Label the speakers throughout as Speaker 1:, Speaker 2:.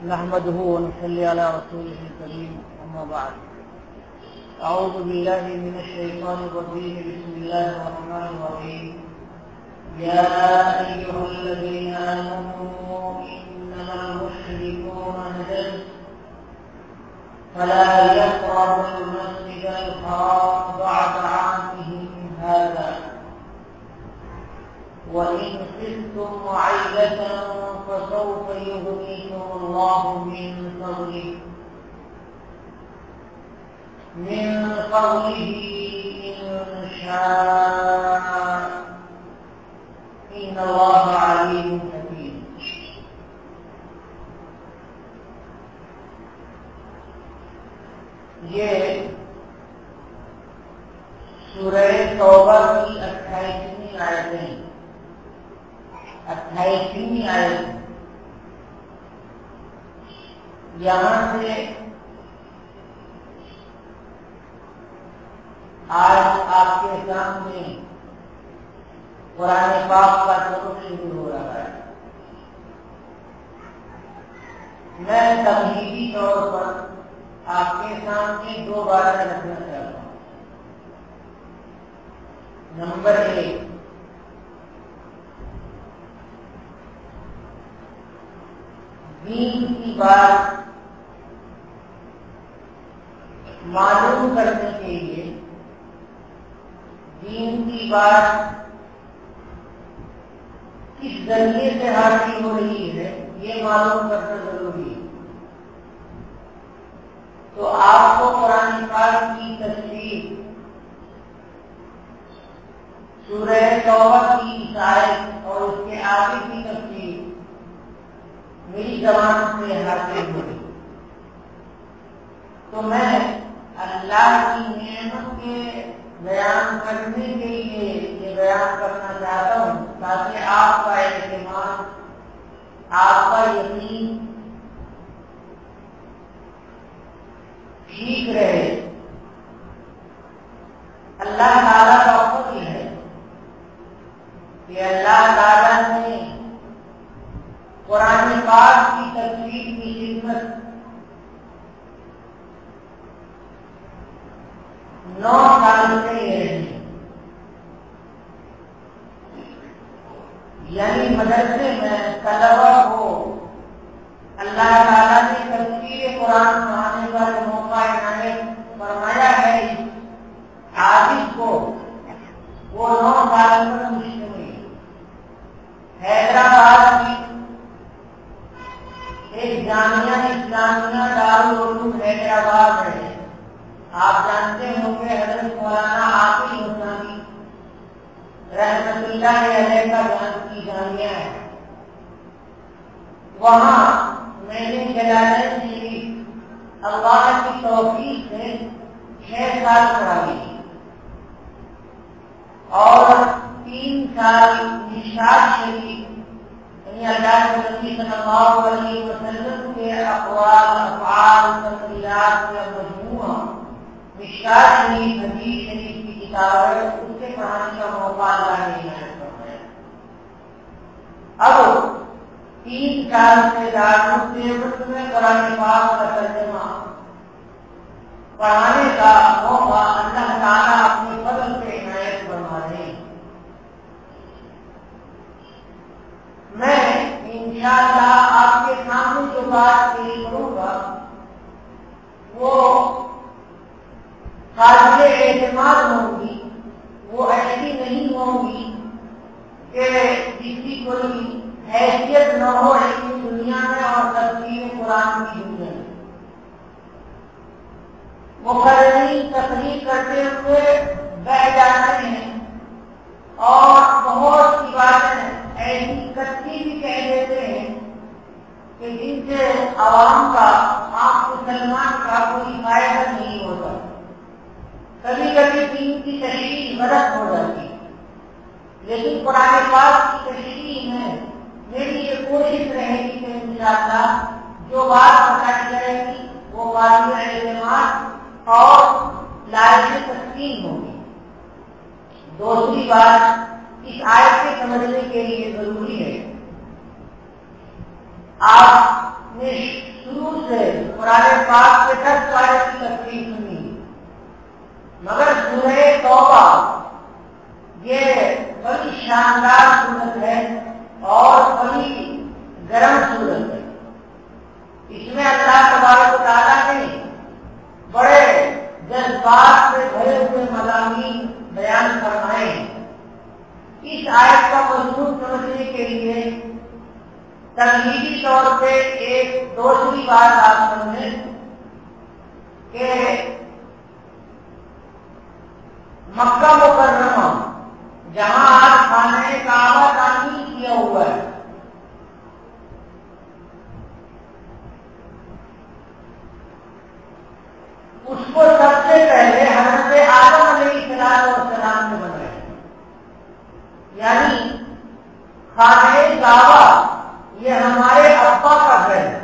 Speaker 1: نحمده ونصلي على رسوله الكريم أما بعد أعوذ بالله من الشيطان الرجيم بسم الله الرحمن الرحيم يا أيها الذين آمنوا إنما المشركون نجس فلا يقربوا المسجد الحرام بعد عامهم هذا وإن خفتم عيلة فسوف يغنيكم الله من فضله إن شاء إن الله عليم حكيم. یہ سورہ توبہ کی 28ویں آیت یہاں سے آج آپ کے سامنے قرآن پاک کا درس شروع ہو رہا ہے. میں تمہیدی طور پر آپ کے سامنے دو باتیں رکھنا چاہتا ہوں. نمبر 1، دین کی بات معلوم کرنے کے لیے، دین کی بات کس ذریعے سے حاصل ہو رہی ہے یہ معلوم کرنا ضروری ہے. تو آپ کو قرآن پاک کی تفسیر سورہ توبہ کی آیت اور اس کے آگے کی تفسیر میری زبان سے حاصل ہوئی. تو میں اللہ کی نعمت کے بیان کرنے کے لیے یہ بیان کرنا چاہتا ہوں تاکہ آپ کا اعتماد، آپ کا یقین ٹھیک رہے. اللہ تعالیٰ کا فضل ہے کہ اللہ تعالیٰ نے قرآن پاک کی تفسیر کی خدمت 9 سال سے لے رہی ہے. یعنی مدرسے میں طلبہ کو اللہ تعالیٰ نے تفسیر قرآن پڑھانے کا جو موقع عنایت فرمایا ہے اس عابد کو، وہ 9 سال پر مشتمل ہے. حیدرآباد کی ایک جامعہ اسلامیہ دارالعلوم حیدرآباد ہے. آپ جانتے ہوں کہ حضرت مولانا عاقل حسانی رحمت اللہ علیہ کا کی جامعہ ہے. وہاں میں نے جلالین شریف اللہ کی توفیق سے 6 سال پڑھائی اور 3 سال نشاط شریف یعنی اللہ کے نبی صلی اللہ علیہ وسلم کے اقوال، افعال، تفصیلات کا مجموعہ مشکات شریف، حدیث شریف کی کتاب ہے، اس سے پڑھانے کا موقع اللہ نے فرمایا. اب 3 سال سے دارالعلوم دیوبند میں قرآن پاک کا ترجمہ پڑھانے کا موقع اللہ تعالیٰ اپنے فضل سے عنایت فرما رہے ہیں. میں انشاءاللہ آپ کے سامنے جو بات پیش کروں گا وہ قابل اعتماد ہوں گی، وہ ایسی نہیں ہوں گی کہ جس کی کوئی حیثیت نہ ہو علمی دنیا میں اور تفسیر قرآن کی دنیا میں. مقررین تقریر کرتے ہوئے بہ جاتے ہیں اور بہت سی باتیں ایسی کچی بھی کہہ دیتے ہیں کہ جن سے عوام کا، عام مسلمان کا کوئی فائدہ نہیں ہوتا. کبھی کبھی دین کی تشریح غلط ہو جاتی ہے، لیکن قرآن پاک کی تشریح میں میری یہ کوشش رہے گی کہ انشاءاللہ جو بات بتائی جائے گی وہ قابل اعتماد اور لازم تسلیم ہوگی. دوسری بات اس آیت کے سمجھنے کے لیے ضروری ہے. آپ نے قرآن پاک کے 10 پارے کی تفسیر سنی، مگر سورہ توبہ یہ بڑی شاندار سورت ہے اور بڑی گرم سورت ہے۔ اس میں اللہ تبارک و تعالیٰ نے بڑے جذبات سے بھرے ہوئے مضامین بیان فرمائے ہیں۔ اس آیت کا مضمون سمجھنے کے لیے تمہیدی طور پہ ایک دوسری بات آپ سمجھیں کہ مکہ مکرمہ جہاں آج خانہ کعبہ تعمیر کیا ہوا ہے، اس کو سب سے پہلے حضرت آدم علیہ السلام نے بنایا، یعنی خانہ کعبہ یہ ہمارے ابا کا گھر ہے،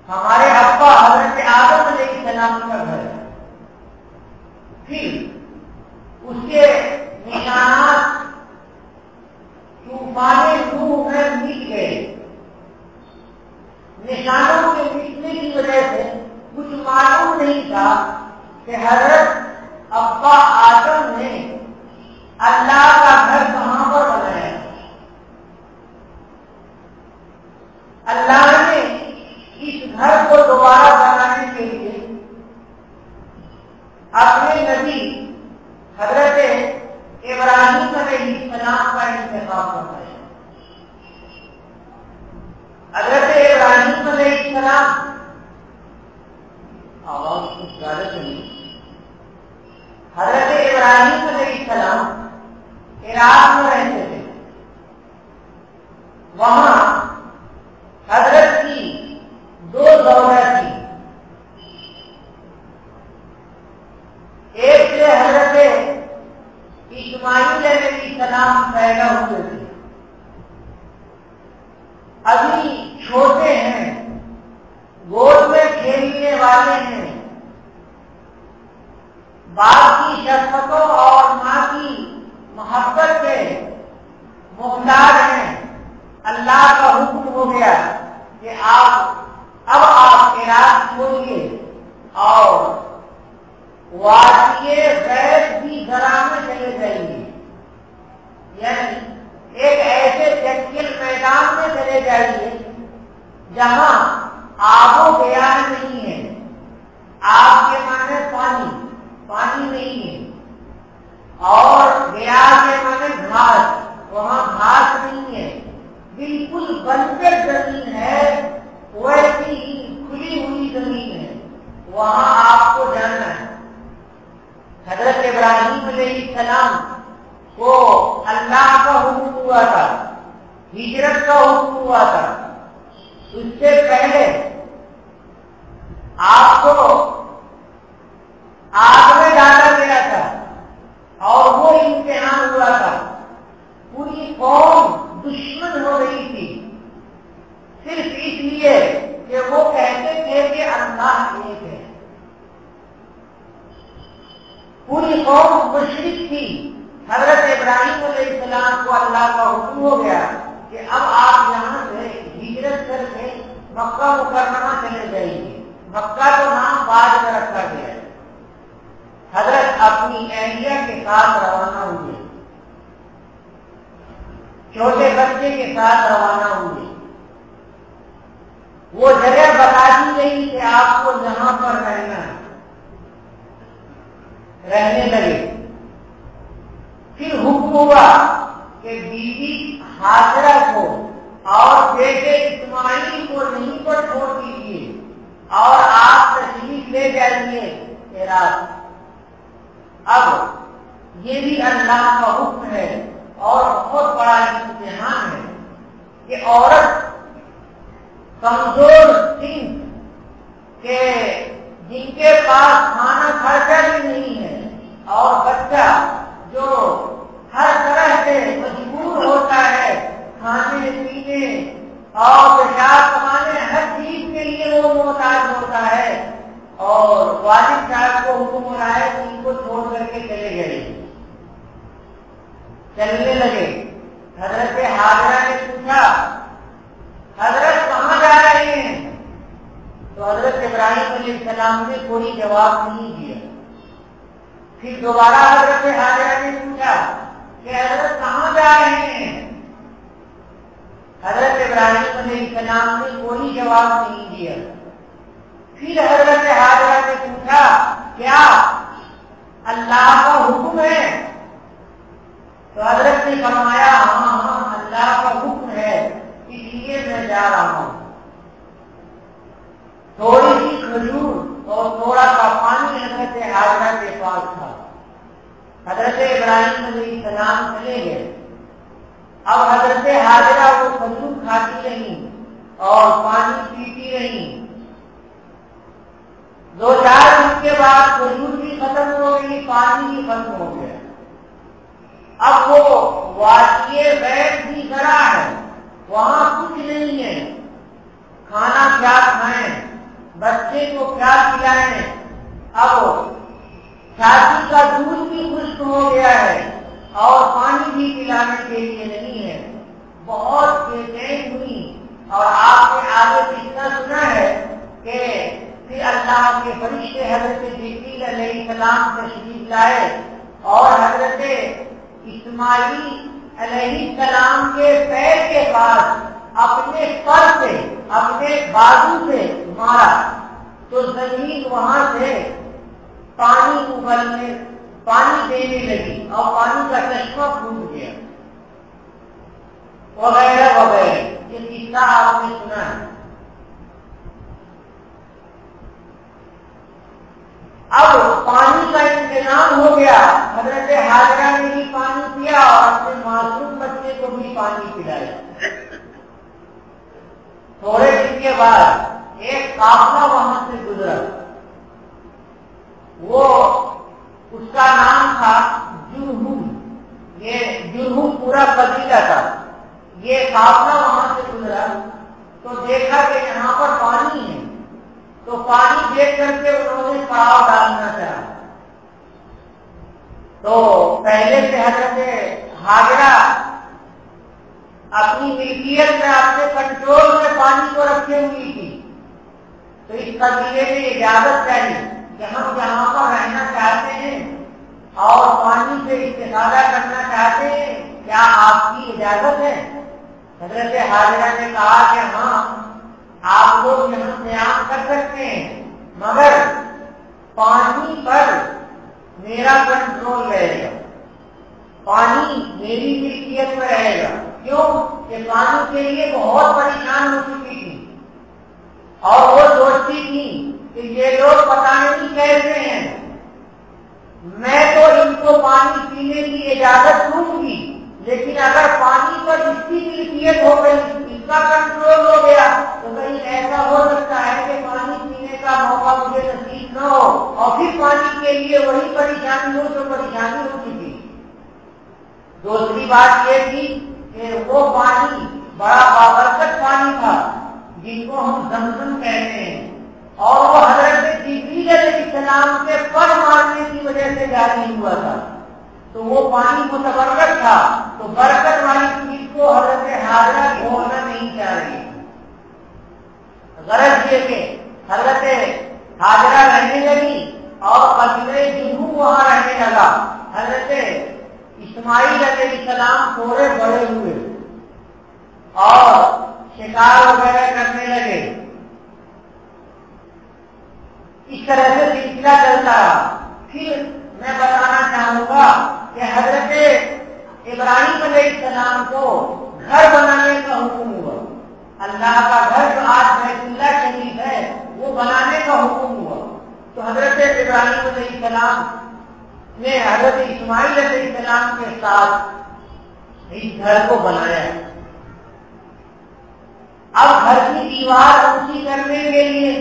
Speaker 1: ہمارے ابا حضرت آدم علیہ السلام کا گھر ہے۔ پھر اس کے نشانات طوفان نوح میں مٹ گئے۔ نشانوں کے مٹنے کی وجہ سے کچھ معلوم نہیں تھا کہ حضرت ابا آدم نے اللہ کا گھر کہاں پر بنایا۔ اللہ نے اس گھر کو دوبارہ بنانے کے لیے اپنے نبی حضرت ابراہیم علیہ السلام کا انتخاب فرمایا۔ حضرت ابراہیم علیہ السلام آواز کچھ زیادہ چلی۔ حضرت ابراہیم علیہ السلام عراق میں رہتے تھے، وہاں حضرت کی 2 دورہ تھی، ایک سے حضرت اسماعیل علیہ السلام پیدا ہوئے تھے، ابھی چھوٹے ہیں، گود میں کھیلنے والے ہیں، باپ کی شفقتوں اور ماں کی محبت سے محتاج ہیں۔ اللہ کا حکم ہو گیا کہ اب آپ عراق چھوڑیے اور وادی غیب کی ذرا میں چلے جائیے، یعنی ایک ایسے جنگل میدان میں چلے جائیے جہاں آب و گیان نہیں ہے، آب کے معنی پانی نہیں ہے، اور گیا کے معنی گھاس، وہاں گھاس نہیں ہے، بالکل بنجر زمین ہے، ویسی ہی کھلی ہوئی زمین ہے، وہاں آپ کو جانا ہے۔ حضرت ابراہیم علیہ السلام کو اللہ کا حکم ہوا تھا، ہجرت کا حکم ہوا تھا، اس سے پہلے آپ کو آگ میں ڈالا گیا تھا اور وہ امتحان ہوا تھا، پوری قوم دشمن ہو رہی تھی، صرف اس لیے کہ وہ کہتے تھے کہ اللہ ایک ہے۔ پوری قوم مشرک تھی۔ حضرت ابراہیم علیہ السلام کو اللہ کا حکم ہو گیا کہ اب آپ یہاں سے ہجرت کر کے مکہ مکرمہ چلے جائیے۔ مکہ تو نام بعد میں رکھا گیا ہے۔ حضرت اپنی اہلیہ کے ساتھ روانہ ہوئے، چھوٹے بچے کے ساتھ روانہ ہوئے۔ وہ جگہ بتا دی گئی کہ آپ کو جہاں پر رہنا ہے، رہنے لگے۔ پھر حکم ہوا کہ بیوی ہاجرہ کو اور بیٹے اسماعیل کو نہیں پر چھوڑ دیجیے اور آپ تشریف لے جائیے عراق۔ اب یہ بھی اللہ کا حکم ہے اور بہت بڑا امتحان ہے کہ عورت کمزور تھی کہ جن کے پاس کھانا خرچہ بھی نہیں ہے اور بچہ جو ہر طرح سے مجبور ہوتا ہے کھانے پینے اور پیشاب کمانے، ہر چیز کے لیے وہ محتاج ہوتا ہے، اور والد صاحب کو حکم ہو رہا ہے کہ ان کو چھوڑ کر کے چلے گئے، چلنے لگے۔ حضرت حاجرہ نے پوچھا حضرت کہاں جا رہے ہیں؟ تو تو حضرت ابراہیم علیہ السلام نے کوئی جواب نہیں دیا۔ پھر دوبارہ حضرت حاجرہ نے پوچھا کہ حضرت کہاں جا رہے ہیں؟ حضرت ابراہیم علیہ السلام نے کوئی جواب نہیں دیا۔ پھر حضرت حاجرہ نے پوچھا کیا اللہ کا حکم ہے؟ تو حضرت نے فرمایا ہاں ہاں اللہ کا حکم ہے، اس لیے میں جا رہا ہوں۔ تھوڑی سی کھجور اور تھوڑا سا پانی حضرت حاجرہ کے پاس تھا۔ حضرت ابراہیم علیہ السلام چلے گئے۔ اب حضرت حاجرہ وہ کھجور کھاتی رہی اور پانی پیتی رہی۔ 2-4 دن کے بعد کھجور بھی ختم ہو گئی، پانی بھی ختم ہو گیا۔ اب وہ وادی بیت بھی گرا ہے، وہاں کچھ نہیں ہے، کھانا کیا کھائیں، بچے کو کیا کھلائیں؟ اب چھاتی کا دودھ بھی خشک ہو گیا ہے اور پانی بھی پلانے کے لیے نہیں ہے۔ بہت بے چین ہوئی اور آپ نے آگے کتنا سنا ہے کہ پھر اللہ کے فرشتے حضرت جبریل علیہ السلام تشریف لائے اور حضرت اسماعیل علیہ السلام کے پیر کے پاس اپنے پر سے اپنے بازو سے مارا تو زمین وہاں سے پانی ابلنے پانی دینے لگی اور پانی کا چشمہ پھوٹ گیا وغیرہ وغیرہ۔ یہ قصہ آپ نے سنا ہے۔ اب پانی کا انتظام ہو گیا، حضرت حاجرہ نے بھی پانی پیا اور اپنے معصوم بچے کو بھی پانی پلایا۔ تھوڑے دن کے بعد ایک قافلہ وہاں سے گزرا، وہ اس کا نام تھا جرہم، یہ جرہم پورا قبیلہ تھا۔ یہ قافلہ وہاں سے گزرا تو دیکھا کہ یہاں پر پانی ہے، تو پانی دیکھ کر کے انہوں نے پاؤ ڈالنا چاہا۔ تو پہلے سے حضرت حاجرہ اپنی ملکیت میں اپنے کنٹرول میں پانی کو رکھے ہوئی تھی، تو اس قبیلے میں اجازت چاہیے کہ ہم یہاں پر رہنا چاہتے ہیں اور پانی سے استفادہ کرنا چاہتے ہیں، کیا آپ کی اجازت ہے؟ حضرت حاجرہ نے کہا کہ ہاں آپ لوگ یہاں قیام کر سکتے ہیں، مگر پانی پر میرا کنٹرول رہے گا، پانی میری ملکیت میں رہے گا۔ کیوں کہ پانی کے لیے بہت پریشان ہو چکی تھی اور وہ سوچتی تھی کہ یہ لوگ پتہ نہیں کیسے ہیں، میں تو ان کو پانی پینے کی اجازت دوں گی، لیکن اگر پانی پر اس کی ملکیت ہو گئی، اس کا کنٹرول ہو گیا تو کہیں ایسا ہو سکتا ہے کہ پانی پینے کا موقع مجھے نصیب نہ ہو اور پھر پانی کے لیے وہی پریشانی ہو جو پریشانی ہو چکی۔ دوسری بات یہ تھی کہ وہ پانی بڑا بابرکت پانی تھا جن کو ہم زمزم کہتے ہیں، اور وہ حضرت جبریل علیہ السلام کے پر مارنے کی وجہ سے جاری ہوا تھا، تو وہ پانی متبرکت تھا، تو برکت والی چیز کو حضرت حاجرہ چھوڑنا نہیں چاہ رہی۔ غرض یہ کہ حضرت حاجرہ رہنے لگی اور قبیلہ جرہم وہاں رہنے لگا۔ حضرت اسماعیل علیہ السلام تھوڑے بڑے ہوئے اور شکار وغیرہ کرنے لگے۔ اس طرح سے سلسلہ چلتا رہا۔ پھر میں بتانا چاہوں گا کہ حضرت ابراہیم علیہ السلام کو گھر بنانے کا حکم ہوا، اللہ کا گھر جو آج بیت اللہ شریف ہے وہ بنانے کا حکم ہوا، تو حضرت ابراہیم علیہ السلام نے حضرت اسماعیل علیہ السلام کے ساتھ اس گھر کو بنایا۔ اب گھر کی دیوار اونچی کرنے کے لیے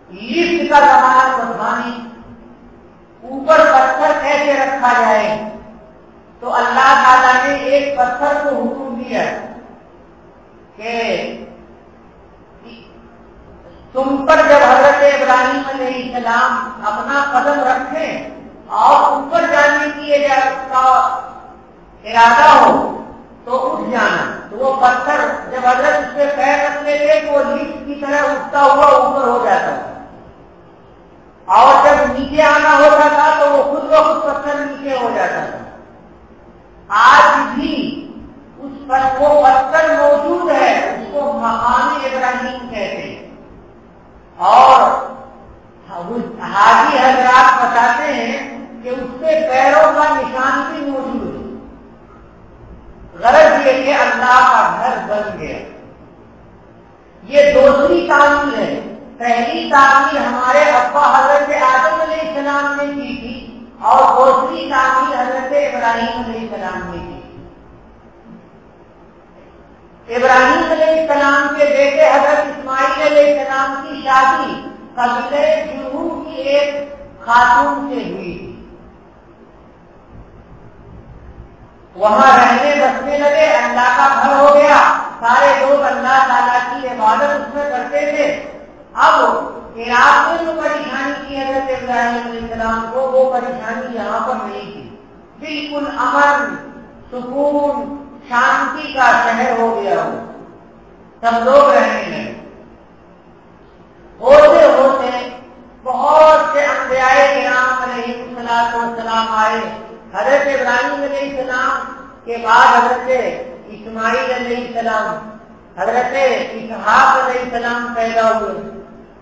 Speaker 1: لفٹ کا سامان بنوانے، اوپر پتھر کیسے رکھا جائے، تو اللہ تعالیٰ نے ایک پتھر کو حکم دیا کہ تم پر جب حضرت ابراہیم علیہ السلام اپنا قدم رکھیں اور اوپر جانے کی ارادہ ہو تو اٹھ جانا، تو وہ پتھر جب حضرت اس پہ پیر رکھتے تھے تو وہ لفٹ کی طرح اٹھتا ہوا اوپر ہو جاتا تھا، اور جب نیچے آنا ہوتا تھا تو وہ خود بخود پتھر نیچے ہو جاتا تھا۔ آج بھی اس پر وہ پتھر موجود ہے، اس کو مقام ابراہیم کہتے ہیں، اور حاجی حضرات بتاتے ہیں کہ اس کے پیروں کا نشان بھی موجود ہے۔ غرض یہ کہ اللہ کا گھر بن گیا۔ یہ دوسری تعمیر ہے۔ پہلی تعمیر ہمارے ابا حضرت آدم علیہ السلام نے کی تھی، اور دوسری تعمیر حضرت ابراہیم علیہ السلام نے کی۔ ابراہیم علیہ السلام کے بیٹے حضرت اسماعیل علیہ السلام کی شادی قبیلہ جرہم کی ایک خاتون سے ہوئی تھی۔ وہاں رہنے بسنے لگے، اللہ کا گھر ہو گیا، سارے لوگ اللہ تعالیٰ کی عبادت اس میں کرتے تھے۔ اب عراق میں جو پریشانی کی حضرت ابراہیم علیہ السلام کو، وہ پریشانی یہاں پر نہیں تھی۔ بالکل امن، سکون، شانتی کا شہر ہو گیا ہو، سب لوگ رہنے لگے۔ ہوتے ہوتے بہت سے انبیاء کرام علیہ السلام آئے۔ حضرت ابراہیم علیہ السلام کے بعد حضرت اسماعیل علیہ السلام، حضرت اسحاق علیہ السلام پیدا ہوئے۔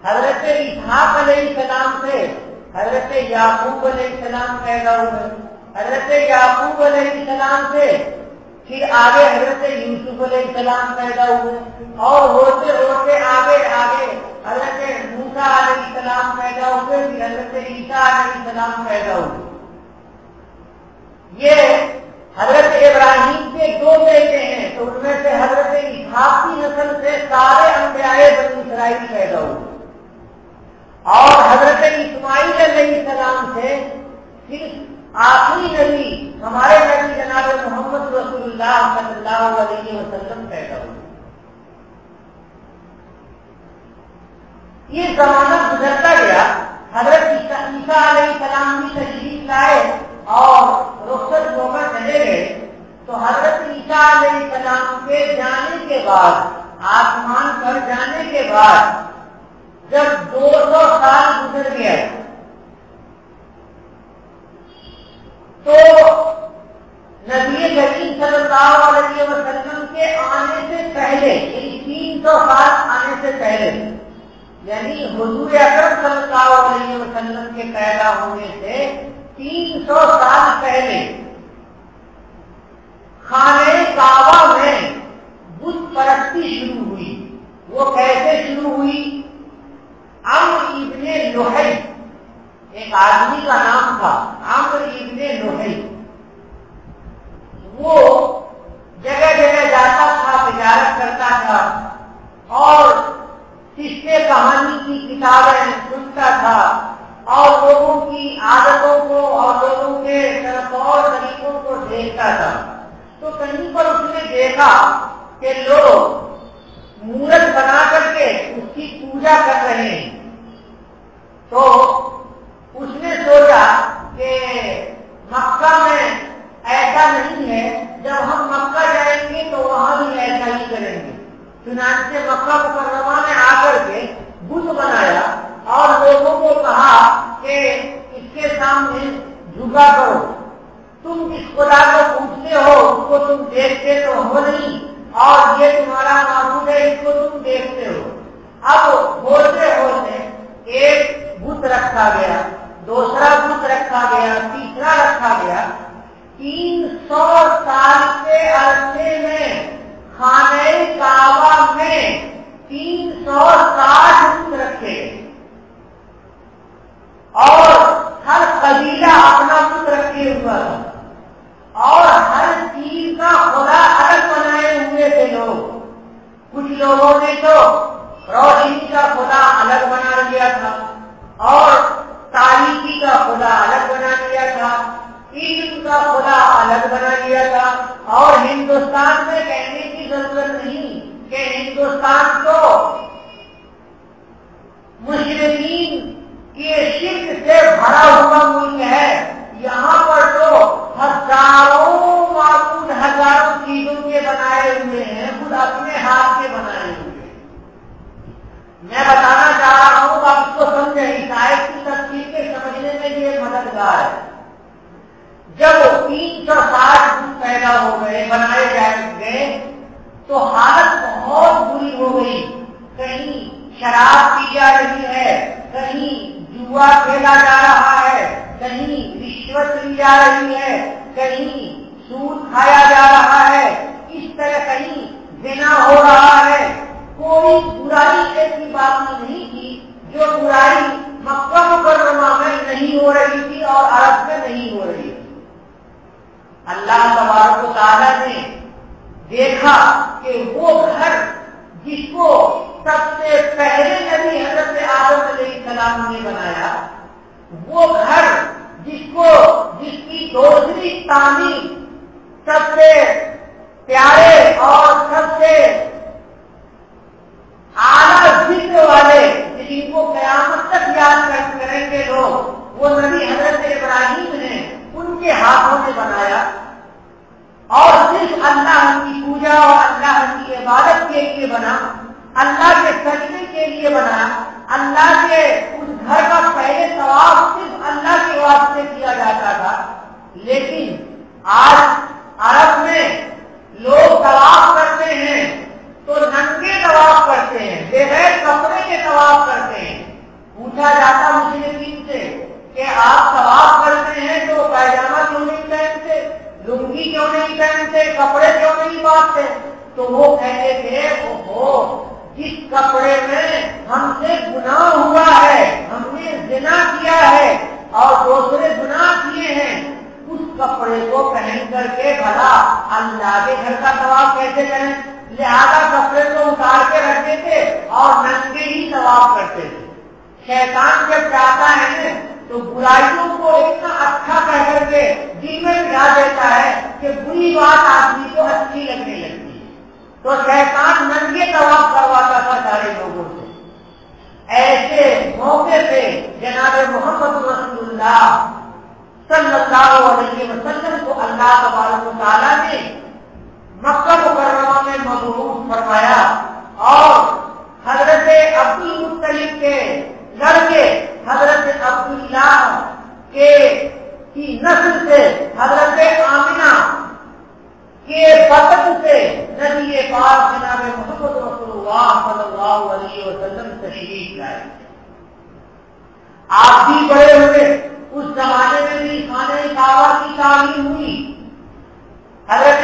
Speaker 1: حضرت اسحاق علیہ السلام سے حضرت یعقوب علیہ السلام پیدا ہوئے۔ حضرت یعقوب علیہ السلام سے پھر آگے حضرت یوسف علیہ السلام پیدا ہوئے، اور ہوتے ہوتے آگے آگے حضرت موسیٰ علیہ السلام پیدا ہوئے، پھر حضرت عیسیٰ علیہ السلام پیدا ہوئے۔ یہ حضرت ابراہیم کے دو بیٹے ہیں، تو ان میں سے حضرت اسحاق کی نسل سے سارے انبیاء بنی اسرائیل پیدا ہوئے، اور حضرت اسماعیل علیہ السلام سے صرف آخری نبی ہمارے نبی جناب محمد رسول اللہ صلی اللہ علیہ وسلم پیدا ہوئے۔ یہ زمانہ گزرتا گیا، حضرت عیسیٰ علیہ السلام بھی تشریف لائے اور رخصت ہو کر چلے گئے۔ تو حضرت عیسیٰ علیہ السلام کے جانے کے بعد، آسمان پر جانے کے بعد جب 200 سال گزر گیا تو نبی کریم صلی اللہ علیہ وسلم کے آنے سے پہلے، 300 سال آنے سے پہلے، یعنی حضور اکرم صلی اللہ علیہ وسلم کے پیدا ہونے سے 300 سال پہلے خانہ کعبہ میں بت پرستی شروع ہوئی۔ وہ کیسے شروع ہوئی؟ عمرو ابن لحی، ایک آدمی کا نام تھا عمرو ابن لحی۔ وہ جگہ جگہ جاتا تھا، تجارت کرتا تھا، اور قصے کہانی کی کتابیں سنتا تھا، اور لوگوں کی عادتوں کو اور لوگوں کے طور طریقوں کو دیکھتا تھا۔ تو کہیں پر اس نے دیکھا کہ لوگ مورت بنا کر کے اس کی پوجا کر رہے ہیں، تو اس نے سوچا کہ مکہ میں ایسا نہیں ہے، جب ہم مکہ جائیں گے تو وہاں بھی ایسا ہی کریں گے۔ چنانچہ مکہ مکرمہ میں آ کر کے بت بنایا اور لوگوں کو کہا کہ اس کے سامنے جھکا کرو، تم جس خدا کو پوچھتے ہو اس کو تم دیکھتے تو ہو نہیں، اور یہ تمہارا معبود ہے، اس کو تم دیکھتے ہو۔ اب ہوتے ہوتے ایک بت رکھا گیا، دوسرا بت رکھا گیا، تیسرا رکھا گیا۔ 300 سال کے عرصے میں خانہ کعبہ میں 360 بت رکھے گئے، اور ہر قبیلہ اپنا بت رکھے ہوا تھا، اور ہر چیز کا خدا الگ بنائے ہوئے تھے لوگ۔ کچھ لوگوں نے تو روشنی کا خدا الگ بنا لیا تھا، اور تاریخی کا خدا الگ بنا لیا تھا، علم کا خدا الگ بنا لیا تھا۔ اور ہندوستان میں کہنے کی ضرورت نہیں کہ ہندوستان تو مشرکین کے شرک سے بھرا ہوا ملک ہے، یہاں پر تو ہزاروں معبود ہزاروں چیزوں کے بنائے ہوئے ہیں۔ بدتمیزی ہو گئی، کہیں شراب پی جا رہی ہے، کہیں جوا کھیلا جا رہا ہے، کہیں رشوت لی جا رہی ہے، کہیں سود کھایا جا رہا ہے، اس طرح کہیں زنا ہو رہا ہے. کوئی برائی ایسی بات نہیں تھی جو برائی مکہ مکرمہ میں نہیں ہو رہی تھی اور عرب میں نہیں ہو رہی تھی. اللہ تبارک و تعالیٰ نے دیکھا کہ وہ گھر جس کو سب سے پہلے نبی حضرت آدم علیہ السلام نے بنایا، وہ گھر جس کی دوسری تعمیر سب سے پیارے اور سب سے اعلیٰ ذکر والے جن کو قیامت تک یاد کریں گے لوگ، وہ نبی حضرت ابراہیم نے ان کے ہاتھوں سے بنایا اور صرف اللہ کی پوجا اور اللہ کی عبادت کے لیے بنا، اللہ کے سجدے کے لیے بنا. اللہ کے اس گھر کا پہلے طواف صرف اللہ کے واسطے کیا جاتا تھا. لیکن آج عرب میں لوگ طواف کرتے ہیں تو ننگے طواف کرتے ہیں، بغیر کپڑے کے طواف کرتے ہیں. پوچھا جاتا مشرکین سے کہ آپ طواف کرتے ہیں تو پائجامہ کیوں نہیں پہنتے، لنگی کیوں نہیں پہنتے، کپڑے کیوں نہیں باندھتے؟ تو وہ کہتے تھے اوہو، جس کپڑے میں ہم سے گناہ ہوا ہے، ہم نے زنا کیا ہے اور دوسرے گناہ کیے ہیں، اس کپڑے کو پہن کر کے بھلا اللہ کے گھر کا طواف کیسے کریں؟ لہذا کپڑے کو اتار کے رکھتے تھے اور ننگے ہی طواف کرتے تھے. شیطان جب چاہتا ہے تو برائیوں کو اتنا اچھا کہہ کر کے دل میں گرا دیتا ہے کہ بری بات آدمی کو اچھی لگنے لگتی ہے. تو شیطان ننگے طواف کرواتا تھا سارے لوگوں سے. ایسے موقع پہ جناب محمد رسول اللہ صلی اللہ علیہ وسلم کو اللہ تبارک و تعالیٰ نے مکہ مکرمہ میں مبعوث فرمایا اور حضرت عبد المطلب کے لڑکے حضرت عبداللہ کی نسل سے حضرت آمنہ کے بطن سے نبی پاک جناب محمد رسول اللہ صلی اللہ علیہ وسلم تشریف لائے. آپ بھی بڑے ہوئے، اس زمانے میں بھی خانہ کعبہ کی تعمیر ہوئی. حضرت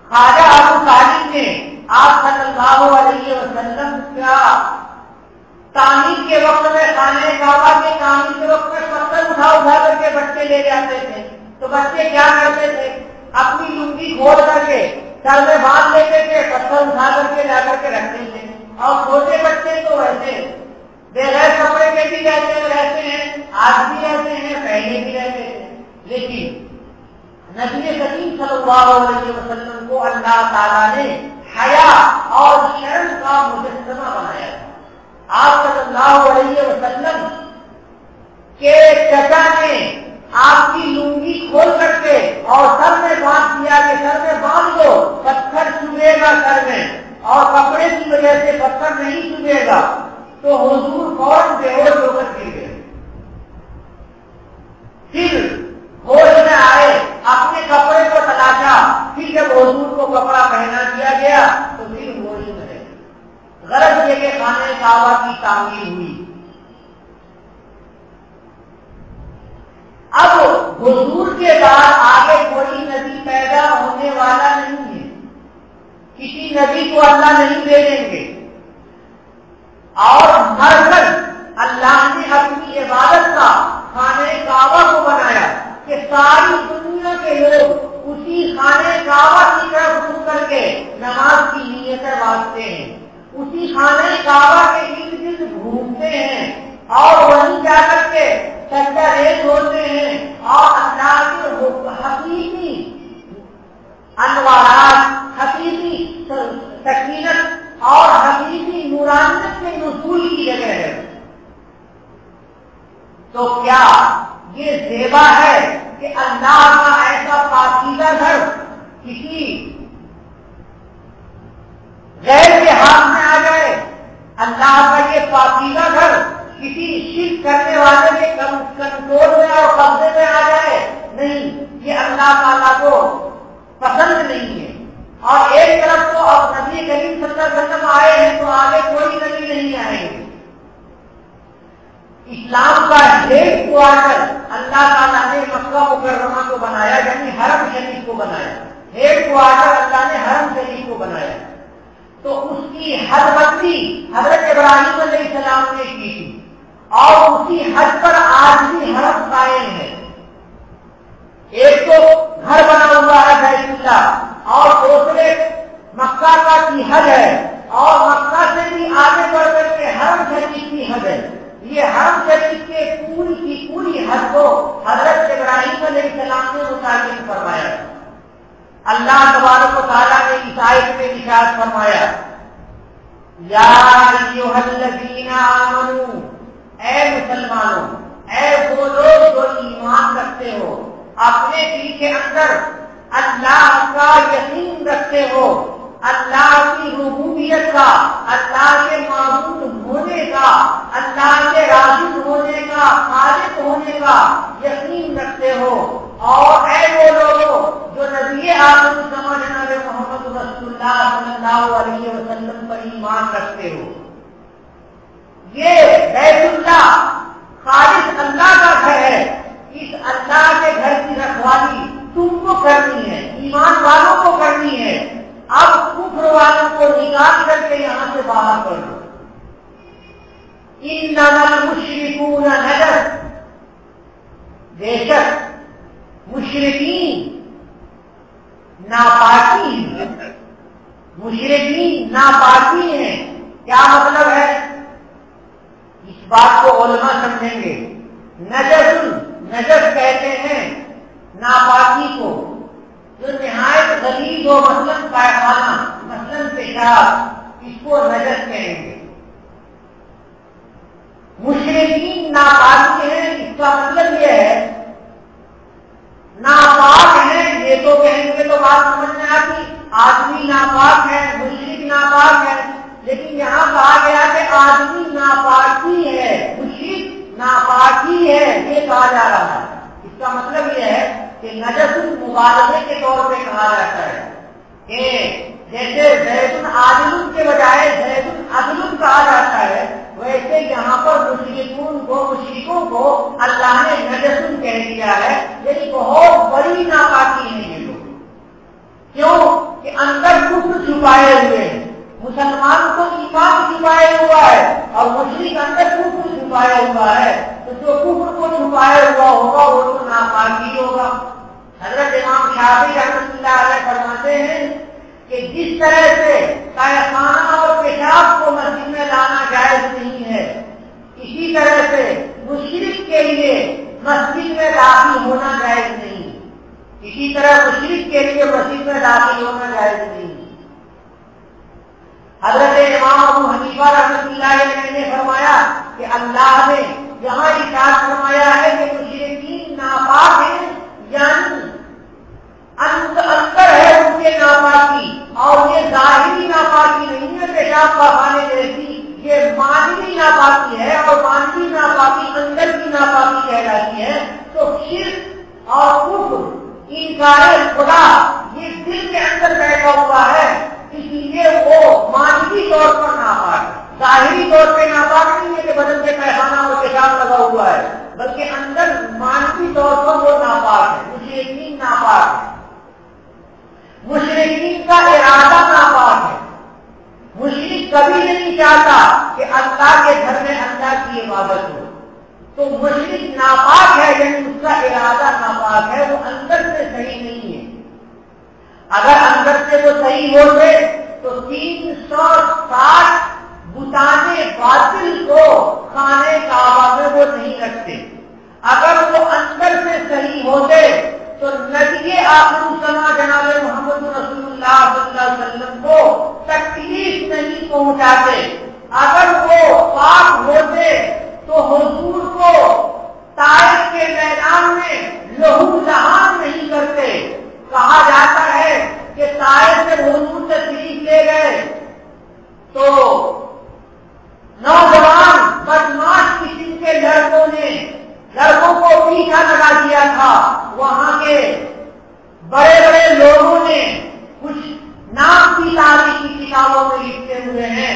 Speaker 1: خواجہ ابو طالب نے آپ صلی اللہ علیہ وسلم کا تعمیر کے وقت میں خانہ کعبہ کے تعمیر کے وقت میں پتھر اٹھا کر کے بچے لے جاتے تھے. تو بچے کیا کرتے تھے؟ اپنی لنگی کھول کر کے سر میں باندھ لیتے تھے، پتھر اٹھا کر کے لا کر کے رکھتے تھے. اور چھوٹے بچے تو ویسے بغیر کپڑے کے بھی رہتے ہیں، آج بھی رہتے ہیں، پہلے بھی رہتے تھے. لیکن نبی کریم صلی اللہ علیہ وسلم کو اللہ تعالیٰ نے حیا اور شرم کا مجسمہ بنایا تھا. آپ صلی اللہ علیہ وسلم کے چچا نے آپ کی لنگی کھول کر کے اور سر میں باندھ دیا کہ سر میں باندھ دو، پتھر چبھے گا سر میں، اور کپڑے کی وجہ سے پتھر نہیں چبھے گا. تو حضور فوراً بے ہوش ہو کر گر گئے. پھر ہوش میں آئے، اپنے کپڑے کو تلاشا، پھر جب حضور کو کپڑا پہنا دیا گیا تو پھر ہوش میں رہے. غرض یہ کہ خانہ کعبہ کی تعمیر ہوئی. اب حضور کے بعد آگے کوئی نبی پیدا ہونے والا نہیں ہے، کسی نبی کو اللہ نہیں بھیجیں گے. اور ہر کر اللہ نے اپنی عبادت کا خانہ کعبہ کو بنایا کہ ساری دنیا کے لوگ اسی خانہ کعبہ کی طرف رخ کر کے نماز کی نیتیں باندھتے ہیں، اسی خانہ کعبہ کے ارد گرد گھومتے ہیں اور وہیں جا کر کے سجدہ ریز ہوتے ہیں اور اللہ کے حقیقی انوارات، حقیقی سکینت اور حقیقی نورانیت کے نزول کی جگہ ہے. تو کیا یہ زیبا ہے کہ اللہ کا ایسا پاکیزہ گھر کسی غیر کے ہاتھ میں آ جائے؟ اللہ کا یہ پاکیزہ گھر کسی شرک کرنے والے کے کنٹرول میں اور قبضے میں آ جائے؟ نہیں، یہ اللہ تعالیٰ کو پسند نہیں ہے. اور ایک طرف تو اب نبی نبی کریم صلی اللہ علیہ وسلم آئے ہیں تو آگے کوئی نبی نہیں آئے گے۔ اسلام کا ہیڈ کوارٹر اللہ تعالیٰ نے مکہ مکرمہ کو بنایا، یعنی حرم شریف کو بنایا۔ ہیڈ کوارٹر اللہ نے حرم شریف کو بنایا، تو اس کی حد بندی حضرت ابراہیم علیہ السلام نے کی تھی، اور اسی حد پر آج بھی حرم قائم ہے۔ ایک تو گھر بنا ہوا ہے بیت اللہ، اور دوسرے مکہ کا کی حد ہے، اور مکہ سے بھی آگے بڑھ کر کے حرم شریف کی حد ہے۔ یہ حرم شریف کے پوری کی پوری حد کو حضرت ابراہیم علیہ السلام نے متعین فرمایا۔ اللہ تبارک و تعالیٰ نے اس آیت میں ارشاد فرمایا، یا ایھا الذین آمنوا، اے مسلمانوں، اے وہ لوگ جو ایمان رکھتے ہو، اپنے دل کے اندر اللہ کا یقین رکھتے ہو، اللہ کی ربوبیت کا، اللہ کے معبود ہونے کا، اللہ کے رازق ہونے کا، خالق ہونے کا یقین رکھتے ہو، اور اے وہ لوگوں جو نبی آخر جناب محمد رسول اللہ صلی اللہ علیہ وسلم پر ایمان رکھتے ہو۔ یہ بیت اللہ خالص اللہ کا گھر ہے، اس اللہ کے گھر کی رکھوالی تم کو کرنی ہے، ایمان والوں کو کرنی ہے۔ اب کفر والوں کو نکال کر کے یہاں سے باہر کر دو۔ انما المشرکون نجس، بے شک مشرکین ناپاکی ہیں، مشرکین ناپاکی ہیں۔ کیا مطلب ہے؟ اس بات کو علماء سمجھیں گے۔ نجس کہتے ہیں ناپاکی کو جو نہایت غلیظ ہو، مثلاً پائخانہ، مثلاً پیشاب، اس کو نجس کہیں گے۔ مشرکین ناپاکی ہیں، اس کا مطلب یہ ہے ناپاک ہیں، یہ تو کہیں گے تو بات سمجھ میں آتی، آدمی ناپاک ہے، مشرک ناپاک ہے، لیکن یہاں کہا گیا کہ آدمی ناپاکی ہے، مشرک ناپاکی ہے، یہ کہا جا رہا ہے۔ اس کا مطلب یہ ہے کہ نجس مبالغے کے طور پہ کہا جاتا ہے، کہ جیسے زید عادل کے بجائے زید عدل کہا جاتا ہے، ویسے یہاں پر مشرکوں کو اللہ نے نجس کہہ دیا ہے، یعنی بہت بڑی ناپاکی ہے یہ لوگ۔ کیوں کہ اندر کفر چھپائے ہوئے ہیں، مسلمان کو ایمان چھپائے ہوا ہے اور مشرک اندر کفر چھپائے ہوا ہے، تو جو کفر کو چھپائے ہوا ہوگا وہ تو ناپاکی ہوگا۔ حضرت امام شافعی رحمۃ اللہ علیہ فرماتے ہیں کہ جس طرح سے پائخانہ اور پیشاب کو مسجد میں لانا جائز نہیں ہے، اسی طرح سے مشرک کے لیے مسجد میں داخل ہونا جائز نہیں، اسی طرح مشرک کے لیے مسجد میں داخل ہونا جائز نہیں۔ حضرت امام ابو حنیفہ رحمۃ اللہ علیہ نے فرمایا کہ اللہ نے یہاں ارشاد فرمایا ہے کہ مشرکین ناپاک ہیں، یعنی اندر ہے ان کے ناپاکی، اور یہ ظاہری ناپاکی نہیں ہے پیشاب پاخانے جیسی، یہ مانوی ناپاکی ہے، اور مانوی ناپاکی اندر کی ناپاکی کہلاتی ہے۔ تو شرک اور کفر، انکار خدا، یہ دل کے اندر بیٹھا ہوا ہے، اس لیے وہ مانوی طور پر ناپاک ہے، ظاہری طور پہ ناپاک نہیں ہے کہ بدن کے پیخانہ اور پیشاب لگا ہوا ہے، بلکہ اندر مانوی طور پر وہ ناپاک ہے۔ مشرکین ناپاک ہے، مشرکین کا ارادہ ناپاک ہے، مشرک کبھی نہیں چاہتا کہ اللہ کے گھر میں اللہ کی عبادت ہو، تو مشرک ناپاک ہے، یعنی اس کا ارادہ ناپاک ہے، وہ اندر سے صحیح نہیں ہے۔ اگر اندر سے وہ صحیح ہوتے تو 360 بتانے باطل کو خانے کعبہ میں وہ نہیں رکھتے۔ اگر وہ اندر سے صحیح ہوتے تو نبی آخر الزماں جناب محمد رسول اللہ صلی اللہ علیہ وسلم کو تکلیف نہیں پہنچاتے۔ اگر وہ پاک ہوتے تو حضور کو طائف کے میدان میں لہو لہان نہیں کرتے۔ کہا جاتا ہے کہ طائف سے حضور تشریف لے گئے تو نوجوان بدماش قسم کے لڑکوں کو پیچھا لگا دیا تھا، وہاں کے بڑے بڑے لوگوں نے کچھ نام کی تاریخی کتابوں میں لکھتے ہوئے ہیں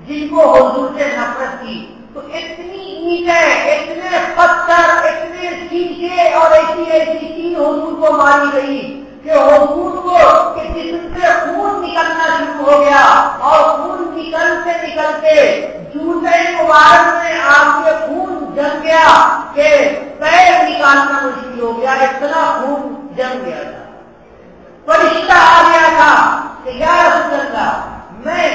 Speaker 1: جن کو حضور سے نفرت کی، تو اتنی اینٹیں، اتنے پتھر، اتنے شیشے اور ایسی ایسی چیز حضور کو ماری گئی کہ حضور کو کہ جسم سے خون نکلنا شروع ہو گیا، اور خون نکلتے نکلتے جوتے مبارک میں آپ کے خون جم گیا کہ پیر نکالنا مشکل ہو گیا، اتنا خون جم گیا تھا۔ فرشتہ آ گیا تھا کہ یا رسول اللہ، میں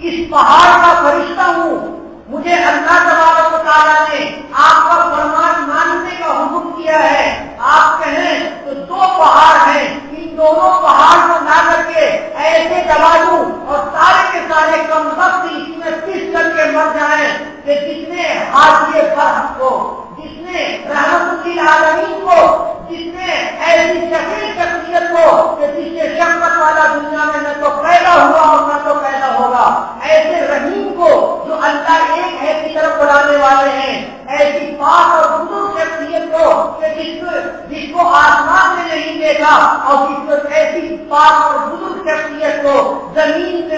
Speaker 1: اس پہاڑ کا فرشتہ ہوں، مجھے اللہ تبارک و تعالیٰ نے آپ کا فرمان ماننے کا حکم کیا ہے، آپ کہیں تو دو پہاڑ ہیں، ان دونوں پہاڑ کو لا کر کے ایسے دبا دوں اور سارے کے سارے کم وقت اسی میں پس کر کے مر جائیں کہ جس نے حاجی فرحت کو، جس نے رحمت للعالمین کو، جس نے ایسی شفیع شخصیت کو کہ جس سے شفقت والا دنیا میں نہ تو پیدا ہوا اور نہ تو پیدا ہوگا، ایسے رحیم کو جو اللہ ایک ہے کی طرف بلانے والے ہیں، ایسی پاک اور بزرگ شخصیت کو کہ جس کو آسمان نے نہیں دیکھا، اور جس کو ایسی پاک اور بزرگ شخصیت کو زمین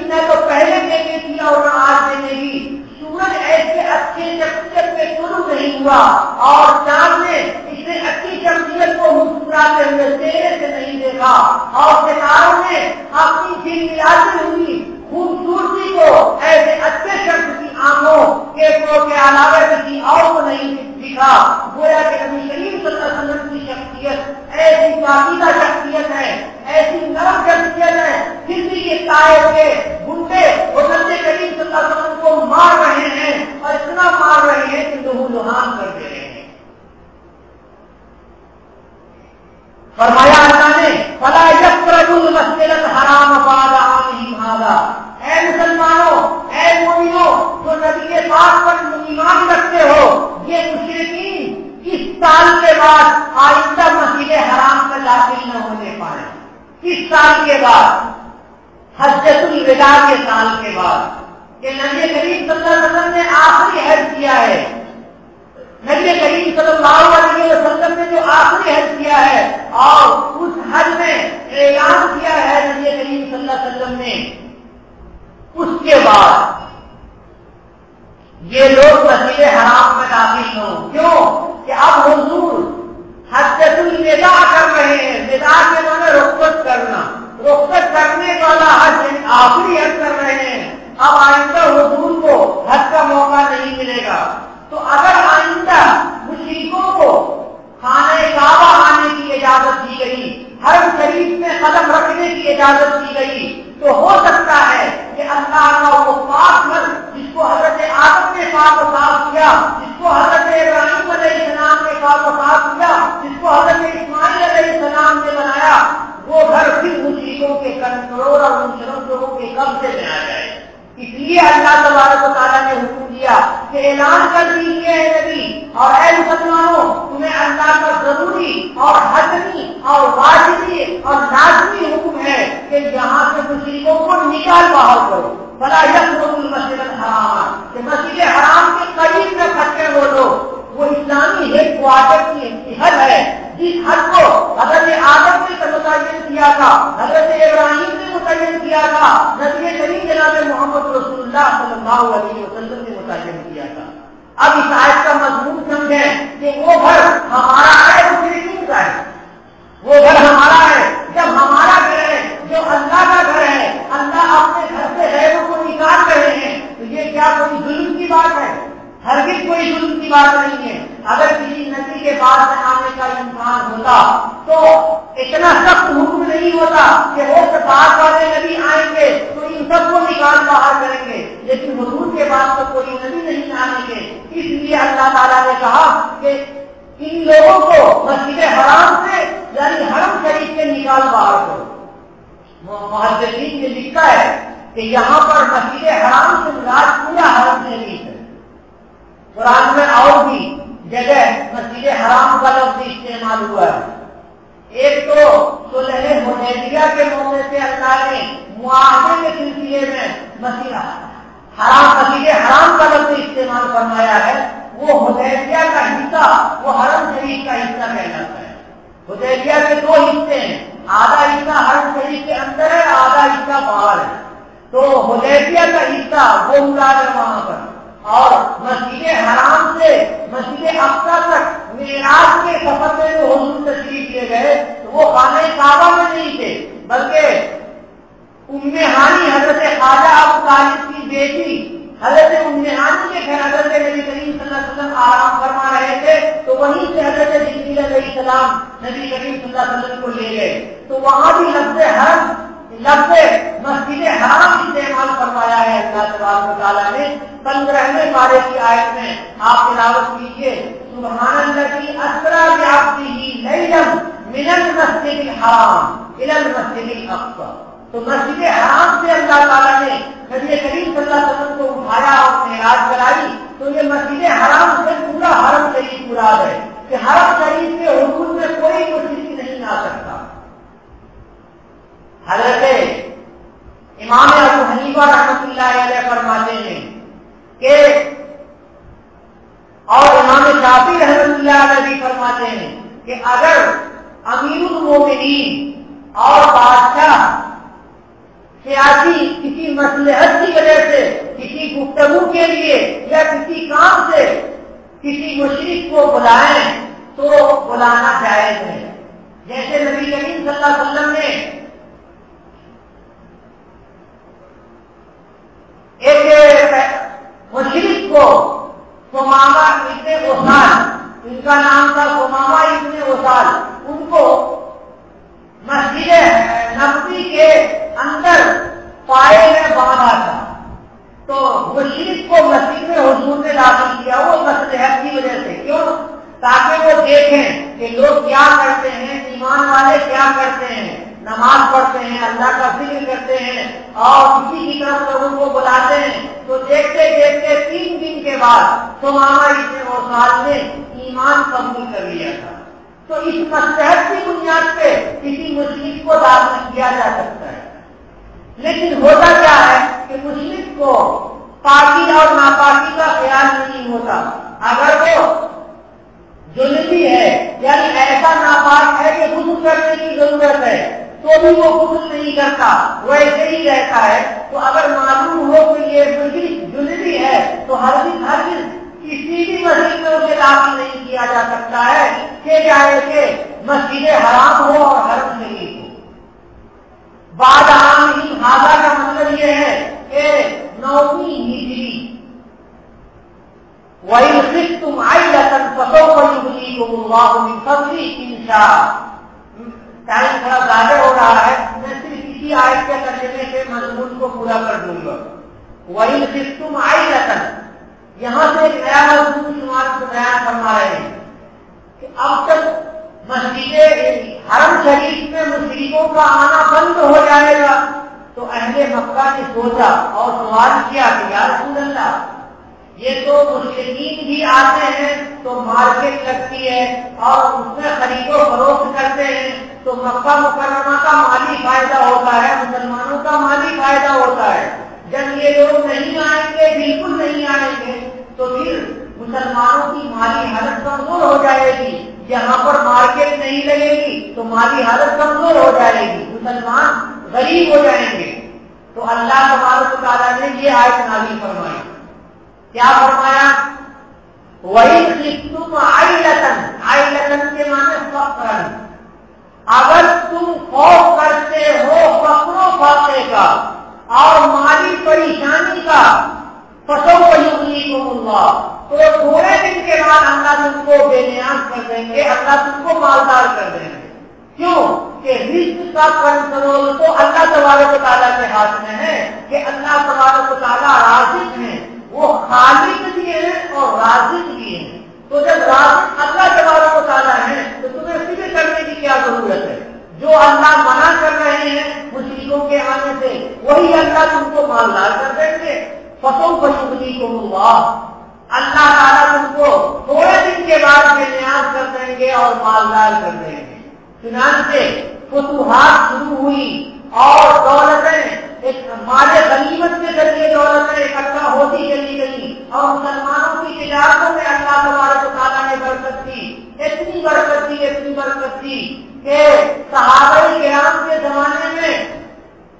Speaker 1: نے تو پہلے دینے کی اور نہ آج دینے کی، سورج ایسے اچھے شخصیت میں شروع نہیں ہوا، اور چاند نے اسے اچھی شخصیت کو مسکراتے ہوئے چہرے سے نہیں دیکھا، اور ستاروں نے اپنی جھلملاتی ہوئی خوبصورتی کو ایسے اچھے شخص کی آنکھوں کے علاوہ کسی اور کو نہیں دکھا۔ گویا کہ نبی کریم صلی اللہ علیہ وسلم کی شخصیت ایسی پاکیزہ شخصیت ہے، ایسی نرم شخصیت ہے، پھر بھی یہ طائف کے گنڈے حضرت کریم صلی اللہ علیہ وسلم کو مار رہے ہیں، اور اتنا مار رہے ہیں کہ لہو لہان کر دے رہے ہیں۔ فرمایا اللہ نے فَلَا يَقْرَبُوا الْمَسْجِدَ الْحَرَامَ بَعْدَ عَامِهِمْ هَٰذَا، اے مسلمانوں، اے مومنوں جو نبی پاک پر ایمان رکھتے ہو، یہ مشرکین اس سال کے بعد آئندہ مسجد حرام میں داخل نہ ہونے پائیں۔ اس سال کے بعد، حجۃ الوداع کے سال کے بعد، کہ نبی کریم صلی اللہ علیہ وسلم نے آخری حج کیا ہے، نبی کریم صلی اللہ علیہ وسلم نے جو آخری حج کیا ہے، اور اس حج میں اعلان کیا ہے نبی کریم صلی اللہ علیہ وسلم نے، اس کے بعد یہ لوگ مسجد حرام میں داخل ہوں۔ کیوں کہ اب حضور حجۃ الوداع کر رہے ہیں، وداع کے معنی رخصت کرنا، رخصت کرنے والا حج آخری حج کر رہے ہیں، اب آئندہ حضور کو حج کا موقع نہیں ملے گا۔ تو اگر آئندہ مشرکوں کو خانہ کعبہ آنے کی اجازت دی گئی، حرم شریف میں قدم رکھنے کی اجازت دی گئی، تو ہو سکتا ہے کہ اللہ کا وہ پاک مت جس کو حضرت آدم نے پاک و صاف کیا، جس کو حضرت ابراہیم علیہ السلام نے پاک و صاف کیا، جس کو حضرت اسماعیل علیہ السلام نے بنایا، وہ گھر پھر مشرکوں کے کنٹرول اور مشرکوں کے قبضے میں آ جائے۔ اس لیے اللہ تبارک و تعالیٰ نے حکم دیا کہ اعلان کر دیجیے اے نبی اور اے مسلمانوں، تمہیں اللہ کا ضروری اور حتمی اور واجبی اور لازمی حکم ہے کہ یہاں سے مشرکوں کو نکال باہر کرو۔ فلا يقربوا المسجد الحرام، کہ مسجد حرام کے قریب میں پھٹے وہ لوگ، وہ اسلامی ہیڈ کوارٹر کی حد ہے جس حد کو حضرت آدم نے متعین کیا تھا، حضرت ابراہیم نے متعین کیا تھا، نبی کریم جناب محمد رسول اللہ صلی اللہ علیہ وسلم نے متعین کیا تھا۔ اب اس آیت کا مضمون سمجھیں کہ وہ گھر ہمارا ہے، مشرکین کا ہے، وہ گھر ہمارا ہے۔ جب ہمارا گھر ہے، جو اللہ کا گھر ہے، اللہ اپنے گھر سے غیروں کو نکال رہے ہیں، تو یہ کیا کوئی ظلم کی بات ہے؟ ہرگز کوئی ظلم کی بات نہیں ہے۔ اگر کسی نبی کے بعد میں آنے کا امکان ہوتا تو اتنا سخت حکم نہیں ہوتا کہ وہ بعد والے نبی آئیں گے تو ان سب کو نکال باہر کریں گے، لیکن حضور کے بعد تو کوئی نبی نہیں آنے گے۔ اس لیے اللہ تعالیٰ نے کہا کہ ان لوگوں کو مسجد حرام سے یعنی حرم شریف سے نکال باہر کرو۔ محدثین نے لکھا ہے کہ یہاں پر مسجد حرام سے مراد پورا حرم شریف ہے۔ قرآن میں اور بھی جگہ مسجد حرام کا لفظ استعمال ہوا ہے۔ ایک تو صلح حدیبیہ کے موقع سے اللہ نے معاہدے کے سلسلے میں مسجد حرام کا لفظ استعمال فرمایا ہے، وہ حدیبیہ کا حصہ وہ حرم شریف کا حصہ کہلاتا ہے۔ حدیبیہ کے دو حصے ہیں، آدھا حصہ حرم شریف کے اندر ہے، والا حصہ باہر ہے، تو حدیبیہ کا حصہ وہ مراد ہے وہاں پر، اور مسجد حرام سے مسجد اقصی تک معراج کے سفر میں جو حضور تشریف لے گئے تو وہ خانہ کعبہ میں نہیں تھے، بلکہ ام ہانی حضرت خواجہ ابو طالب کی بیٹی حضرت ام ہانی کے گھر حضرت نبی کریم صلی اللہ علیہ وسلم آرام فرما رہے تھے، تو وہیں سے حضرت جبریل علیہ السلام نبی کریم صلی اللہ علیہ وسلم کو لے گئے، تو وہاں بھی لفظ مسجد حرام استعمال فرمایا ہے اللہ تبارک و تعالیٰ نے۔ 15ویں پارے کی آیت میں آپ تلاوت کیجیے، سبحان الذی اسری بعبدہ لیلا من المسجد الحرام الی المسجد الاقصی، تو مسجد حرام سے اللہ تعالیٰ نے نبی کریم صلی اللہ علیہ وسلم کو اٹھایا اور معراج کرائی، تو یہ مسجد حرام سے پورا حرم شریف مراد ہے کہ حرم شریف کے حدود میں کوئی مشرک نہیں آ سکتا۔ حضرت امام ابو حنیفہ رحمۃ اللہ علیہ فرماتے ہیں کہ، اور امام شافعی رحمۃ اللہ علیہ بھی فرماتے ہیں کہ اگر امیر المومنین اور بادشاہ سیاسی کسی مصلحت کی وجہ سے کسی گفتگو کے لیے یا کسی کام سے کسی مشرک کو بلائیں تو بلانا جائز ہے، جیسے نبی کریم صلی اللہ علیہ وسلم نے ایک مشرک کو ثمامہ ابن اسال، ان کا نام تھا ثمامہ ابن اسال، ان کو مسجد نبوی کے اندر پائے میں باندھا تھا، تو مشرک کو مسجد میں حضور نے داخل کیا، وہ مصلحت کی وجہ سے، کیوں؟ تاکہ وہ دیکھیں کہ لوگ کیا کرتے ہیں، ایمان والے کیا کرتے ہیں، نماز پڑھتے ہیں، اللہ کا ذکر کرتے ہیں اور کسی کی طرف لوگوں کو بلاتے ہیں، تو دیکھتے دیکھتے 3 دن کے بعد ثمامہ ابن اسال نے ایمان قبول کر لیا تھا، تو اس مصلحت کی بنیاد پہ کسی مشرک کو داخل کیا جا سکتا ہے۔ لیکن ہوتا کیا ہے کہ مشرک کو پاکی اور ناپاکی کا خیال نہیں ہوتا، اگر وہ جنبی ہے یعنی ایسا ناپاک ہے کہ غسل کرنے کی ضرورت ہے تو بھی وہ غسل نہیں کرتا، وہ ایسے ہی رہتا ہے، تو اگر معلوم ہو کہ یہ جنبی ہے تو ہر دن کسی بھی مسجد میں اسے داخل نہیں کیا جا سکتا ہے، کہ چاہے کہ مسجد حرام ہو اور حرم شریف ہو۔ بعد عام حاضہ کا مطلب یہ ہے کہ 9ویں ہجری، وَإِنْ خِفْتُمْ عَيْلَةً فَسَوْفَ يُغْنِيكُمُ اللَّهُ مِنْ فَضْلِهِ إِنْ شَاءَ۔ ٹائم تھوڑا زیادہ ہو رہا ہے، میں صرف اسی آیت کے ترجمے سے مضمون کو پورا کر دوں گا۔ وَإِنْ خِفْتُمْ عَيْلَةً، یہاں سے ایک نیا مضمون شمار کو بیان فرما رہے ہیں کہ اب تک مسجد حرم شریف میں مشرکوں کا آنا بند ہو جائے گا، تو اہل مکہ نے سوچا اور سوال کیا کہ یا رسول اللہ، یہ تو مشرکین بھی آتے ہیں تو مارکیٹ لگتی ہے اور اس میں خرید و فروخت کرتے ہیں، تو مکہ مکرمہ کا مالی فائدہ ہوتا ہے، مسلمانوں کا مالی فائدہ ہوتا ہے، جب یہ لوگ نہیں آئیں گے، بالکل نہیں آئیں گے، تو پھر مسلمانوں کی مالی حالت کمزور ہو جائے گی، جہاں پر مارکیٹ نہیں لگے گی تو مالی حالت کمزور ہو جائے گی، مسلمان غریب ہو جائیں گے۔ تو اللہ تبارک و تعالیٰ نے یہ آیت نازل فرمائی، کیا فرمایا؟ وَإِنْ خِفْتُمْ عَيْلَةً، عَيْلَةً کے معنی فقراً، اگر تم خوف کرتے ہو فقر و فاقے کا اور مالی پریشانی کا، فَسَوْفَ يُغْنِيكُمُ اللَّهُ، تو تھوڑے دن کے بعد اللہ تم کو بے نیاز کر دیں گے، اللہ تم کو مالدار کر دیں گے۔ کیوں کہ رزق کا کنٹرول تو اللہ تبارک و تعالیٰ کے ہاتھ میں ہے، کہ اللہ تبارک و تعالیٰ رازق ہیں، وہ خالق بھی ہیں اور رازق بھی ہیں، تو جب رازق اللہ تبارک و تعالیٰ ہے تو تمہیں فکر کرنے کی کیا ضرورت ہے؟ جو اللہ منع کر رہے ہیں مشرکوں کے آنے سے، وہی اللہ تم کو مالدار کر دیں گے۔ فَسَوْفَ يُغْنِيكُمُ اللَّهُ، اللہ تعالیٰ تم کو تھوڑے دن کے بعد بے نیاز کر دیں گے اور مالدار کر دیں گے۔ چنانچہ فتوحات شروع ہوئی اور دولتیں ایک مال غنیمت کے ذریعے دولتیں اکٹھا ہوتی چلی گئی اور مسلمانوں کی تجارتوں میں اللہ تبارک و تعالیٰ نے برکت دی، اتنی برکت دی کہ صحابہ کرام کے زمانے میں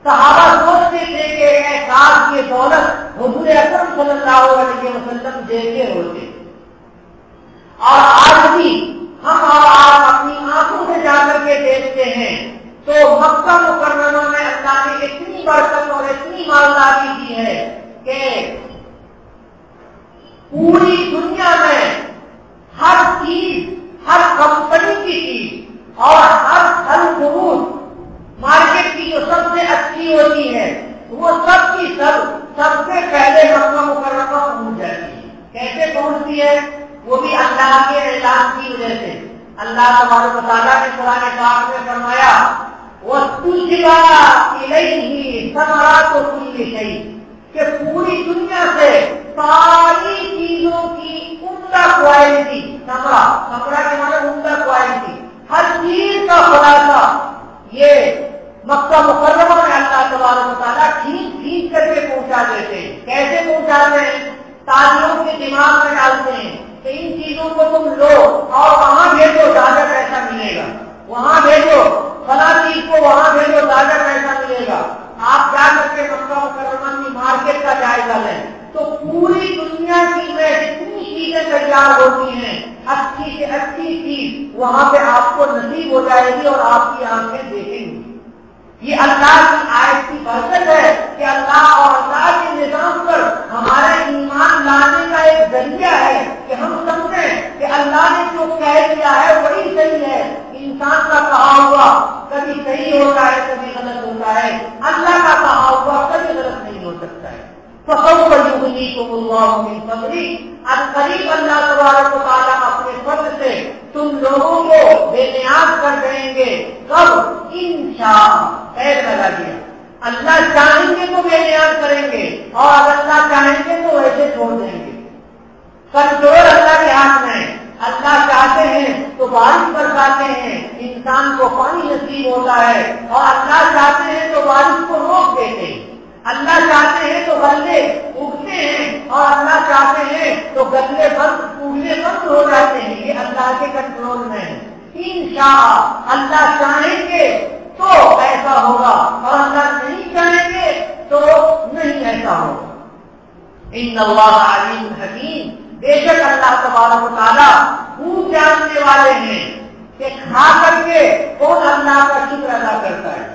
Speaker 1: صحابہ سوچتے تھے کہ احساس کی دولت حضور اکرم صلی اللہ علیہ وسلم دیتے ہوتے، اور آج بھی ہم اور آپ اپنی آنکھوں سے جا کر کے دیکھتے ہیں تو مکہ مکرمہ میں اللہ نے اتنی برکت اور اتنی مالداری دی ہے کہ پوری دنیا میں ہر چیز، ہر کمپنی کی چیز اور ہر پھل فروٹ مارکیٹ کی جو سب سے اچھی ہوتی ہے وہ سب کی سب سے پہلے مکہ مکرمہ پہنچ جاتی ہے۔ کیسے پہنچتی ہے؟ وہ بھی اللہ کے اعلان کی وجہ سے۔ اللہ تبارک و تعالیٰ نے قرآن پاک میں فرمایا وَاسْتُجْبَا إِلَيْهِ ثَمَرَاتُ كُلِّ شَيْءٍ، کہ پوری دنیا سے ساری چیزوں کی عمدہ کوالٹی، ثمرہ کے معنی عمدہ کوالٹی، ہر چیز کا خلاصہ یہ مکہ مکرمہ میں اللہ تبارک و تعالیٰ کھینچ کر کے پہنچا دیتے ہیں۔ کیسے پہنچاتے ہیں؟ تاجروں کے دماغ میں ڈالتے ہیں کہ ان چیزوں کو تم لو اور وہاں بھیجو، زیادہ پیسہ ملے گا، وہاں بھیجو فلاں چیز کو، وہاں بھیجو، زیادہ پیسہ ملے گا۔ آپ جا کر کے مکہ مکرمہ کی مارکیٹ کا جائزہ لیں تو پوری دنیا کی میں جتنی چیزیں تیار ہوتی ہیں، اچھی سے اچھی چیز وہاں پہ آپ کو نصیب ہو جائے گی اور آپ کی آنکھیں دیکھیں گی۔ یہ اللہ کی آیت کی برکت ہے کہ اللہ اور اللہ کے نظام پر ہمارا ایمان لانے کا ایک ذریعہ ہے کہ ہم سمجھیں کہ اللہ نے جو کہہ دیا ہے وہی صحیح ہے۔ انسان کا کہا ہوا کبھی صحیح ہوتا ہے، کبھی غلط ہوتا ہے، اللہ کا کہا ہوا کبھی غلط نہیں ہو سکتا ہے۔ فَسَوْفَ يُغْنِيكُمُ اللَّهُ مِن فَضْلِهِ، عنقریب اللہ تبارک و تعالیٰ اپنے فضل سے تم لوگوں کو بے نیاز کر دیں گے۔ کب؟ انشاء، قید لگا دیا، اللہ چاہیں گے تو بے نیاز کریں گے اور اگر اللہ چاہیں گے تو ویسے چھوڑ دیں گے۔ کنٹرول اللہ کے ہاتھ میں ہے۔ اللہ چاہتے ہیں تو بارش برساتے ہیں، انسان کو پانی نصیب ہوتا ہے، اور اللہ چاہتے ہیں تو بارش کو روک دیتے ہیں۔ اللہ چاہتے ہیں تو غلے اگتے ہیں اور اللہ چاہتے ہیں تو غلے ٹوٹنے بند ہو جاتے ہیں۔ یہ اللہ کے کنٹرول میں ہے۔ انشاء، اللہ چاہیں گے تو ایسا ہوگا اور اللہ نہیں چاہیں گے تو نہیں ایسا ہوگا۔ ان اللہ علیم حکیم، بے شک اللہ تبارک و تعالیٰ خوب جاننے والے ہیں کہ کھا کر کے کون اللہ کا شکر ادا کرتا ہے،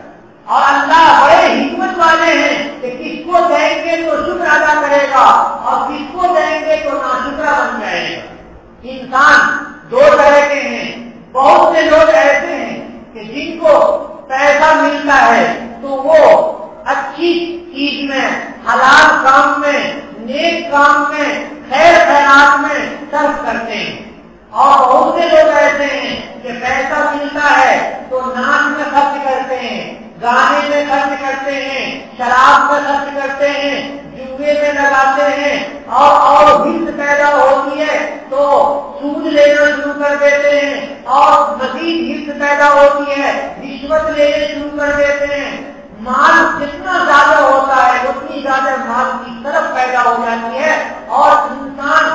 Speaker 1: اور اللہ بڑے حکمت والے ہیں کہ کس کو دیں گے تو شکر ادا کرے گا اور کس کو دیں گے تو ناشکرا بن جائے گا۔ انسان دو طرح کے ہیں۔ بہت سے لوگ ایسے ہیں کہ جن کو پیسہ ملتا ہے تو وہ اچھی چیز میں، حلال کام میں، نیک کام میں، خیر خیرات میں صرف کرتے ہیں، اور بہت سے لوگ ایسے ہیں کہ پیسہ ملتا ہے تو ناچ میں خرچ کرتے ہیں، گانے میں خرچ کرتے ہیں، شراب میں خرچ کرتے ہیں، جوئے میں لگاتے ہیں، اور ہرس پیدا ہوتی ہے تو سود لینا شروع کر دیتے ہیں، اور مزید ہرس پیدا ہوتی ہے، رشوت لینے شروع کر دیتے ہیں۔ مال جتنا زیادہ ہوتا ہے اتنی زیادہ مال کی طرف پیدا ہو جاتی ہے، اور انسان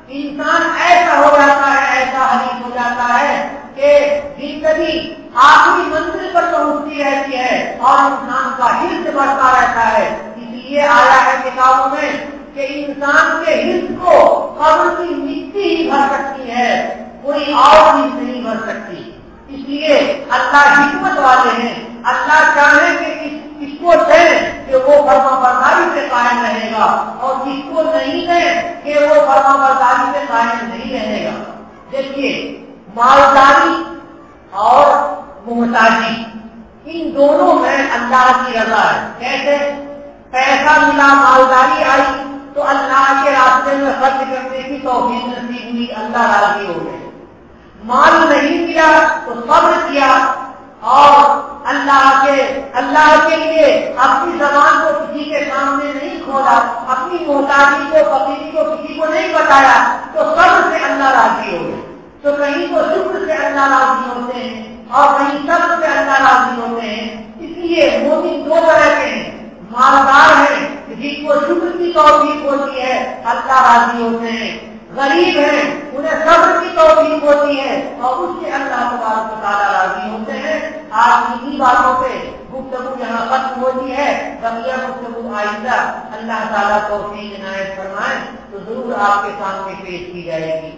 Speaker 1: ایسا ہو جاتا ہے، ایسا حریص ہو جاتا ہے کہ زندگی آخری منزل پر پہنچتی رہتی ہے اور انسان کا حرص بڑھتا رہتا ہے۔ اس لیے آیا ہے کتابوں میں کہ انسان کے حرص کو قبر کی مٹی ہی بھر سکتی ہے، کوئی اور چیز نہیں بھر سکتی۔ اس لیے اللہ حکمت والے ہیں، اللہ چاہے کہ کس کو دیں کہ وہ فرما برداری سے قائم رہے گا، اور کس کو نہیں دیں کہ وہ فرما برداری سے قائم نہیں رہے گا۔ دیکھیے، مالداری اور محتاجی، ان دونوں میں اللہ کی رضا ہے۔ کیسے؟ پیسہ ملا، مالداری آئی تو اللہ کے راستے میں خرچ کرنے کی توفیق نصیب ہوئی، اللہ راضی ہو گئے۔ مال نہیں ملا تو صبر کیا اور اللہ کے لیے اپنی زبان کو کسی کے سامنے نہیں کھولا، اپنی محتاجی کو، فقیری کو کسی کو نہیں بتایا، تو صبر سے اللہ راضی ہو گئے۔ تو کہیں تو شکر سے اللہ راضی ہوتے ہیں اور کہیں صبر سے اللہ راضی ہوتے ہیں۔ اس لیے مومن دو طرح کے ہیں، مالدار ہیں جن کو شکر کی توفیق ہوتی ہے، اللہ راضی ہوتے ہیں، غریب ہیں انہیں صبر کی توفیق ہوتی ہے اور اس سے اللہ تبارک و تعالیٰ راضی ہوتے ہیں۔ آج انہی باتوں پہ گفتگو یہاں ختم ہوتی ہے، بقیہ گفتگو آئندہ اللہ تعالیٰ توفیق عنایت فرمائیں تو ضرور آپ کے سامنے پیش کی جائے گی۔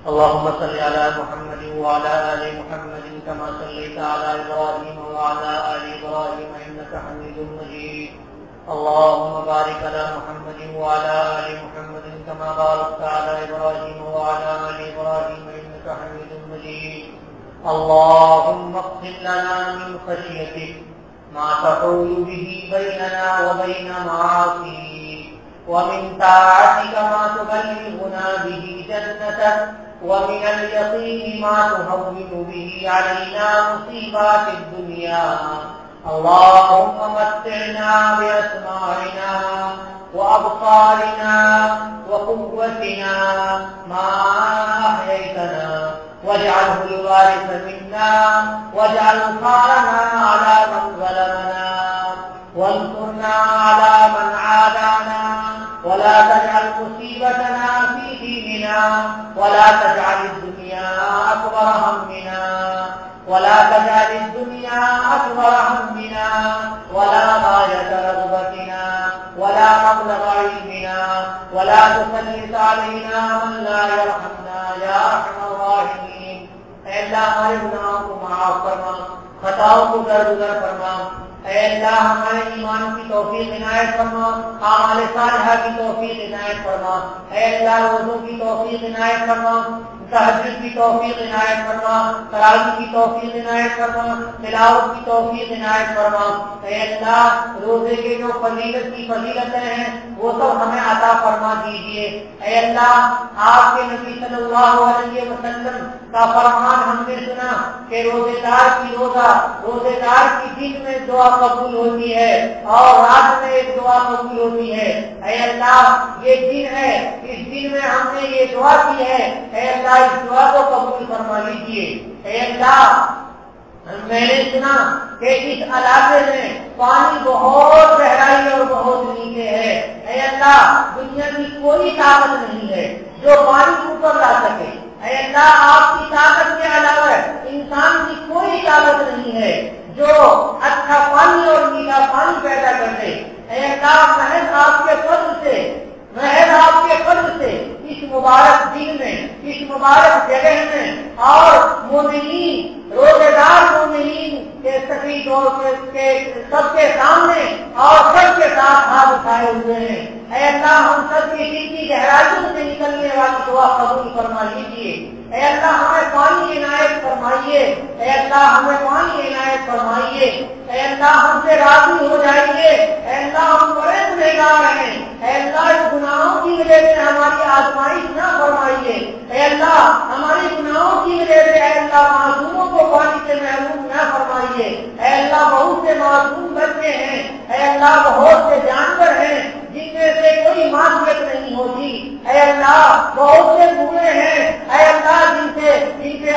Speaker 1: اللهم صل على محمد وعلى آل محمد كما صليت على إبراهيم وعلى آل إبراهيم إنك حميد مجيد اللهم بارك على محمد وعلى آل محمد كما باركت على إبراهيم وعلى آل إبراهيم إنك حميد مجيد اللهم اغفر لنا من خشيتك ما تحول به بيننا وبين معاصيك ومن طاعتك ما تبلغنا به جنتك ومن اليقين ما تهون به علينا مصيبات الدنيا اللهم متعنا بأسماعنا وأبصارنا وقوتنا ما أحييتنا واجعله الوارث منا واجعل ثارنا على من ظلمنا وانصرنا على من عادانا ولا تجعل مصيبتنا في ديننا ولا تجعل الدنيا أكبر همنا ولا تجعل الدنيا أكبر همنا ولا غاية رغبتنا ولا مبلغ علمنا ولا تسلط علينا من لا يرحمنا يا أرحم الراحمين۔ اے اللہ ہمارے گناہوں کو معاف فرما، خطاؤں کو درگزر فرما، اے اللہ ہمارے ایمان کی توفیق عنایت فرما، اعمال صالحہ کی توفیق عنایت فرما، اے اللہ روزوں کی توفیق عنایت فرما، تہجد کی توفیق عنایت فرما، تراویح کی توفیق عنایت فرما، تلاوت کی توفیق عنایت فرما۔ اے اللہ روزے کے جو فضیلتیں ہیں وہ سب ہمیں عطا فرما دیجیے۔ اے اللہ آپ کے نبی صلی اللہ علیہ وسلم کا فرمان ہم نے سنا کہ روزے دار کی دن میں دعا قبول ہوتی ہے اور رات میں ایک دعا قبول ہوتی ہے۔ اے اللہ یہ دن ہے، اس دن میں ہم نے یہ دعا کی ہے، اے اللہ اس دعا کو قبول فرما لیجیے۔ اے اللہ میں نے سنا کہ اس علاقے میں پانی بہت گہرائی اور بہت نیچے ہے، اے اللہ دنیا کی کوئی طاقت نہیں ہے جو پانی اوپر لا سکے، اے اللہ آپ کی طاقت کے علاوہ انسان کی کوئی طاقت نہیں ہے جو اچھا پانی اور میٹھا پانی پیدا کر دے۔ اے اللہ محض آپ کے فضل سے اس مبارک دن میں، اس مبارک جگہ میں اور مومنین، روزے دار مومنین کے سبھی کے سب کے سامنے اور سب کے ساتھ ہاتھ اٹھائے ہوئے ہیں۔ اے اللہ ہم سب کی دل کی گہرائیوں سے نکلنے والی دعا قبول فرما لیجیے۔ اے اللہ ہمیں پانی عنایت فرمائیے، اے اللہ ہمیں پانی عنایت فرمائیے، اے اللہ ہم سے راضی ہو جائیے۔ اے اللہ ہم بڑے گنہگار ہیں، اے اللہ اس گناہوں کی وجہ سے ہماری آزمائش نہ فرمائیے، اے اللہ ہماری گناہوں کی وجہ سے اے اللہ معصوموں کو پانی سے محروم نہ فرمائیے۔ اے اللہ بہت سے معصوم بچے ہیں، اے اللہ بہت سے جانور ہیں جن میں سے کوئی معصیت نہیں ہوتی، اے اللہ بہت سے بوڑھے ہیں، اے اللہ جن سے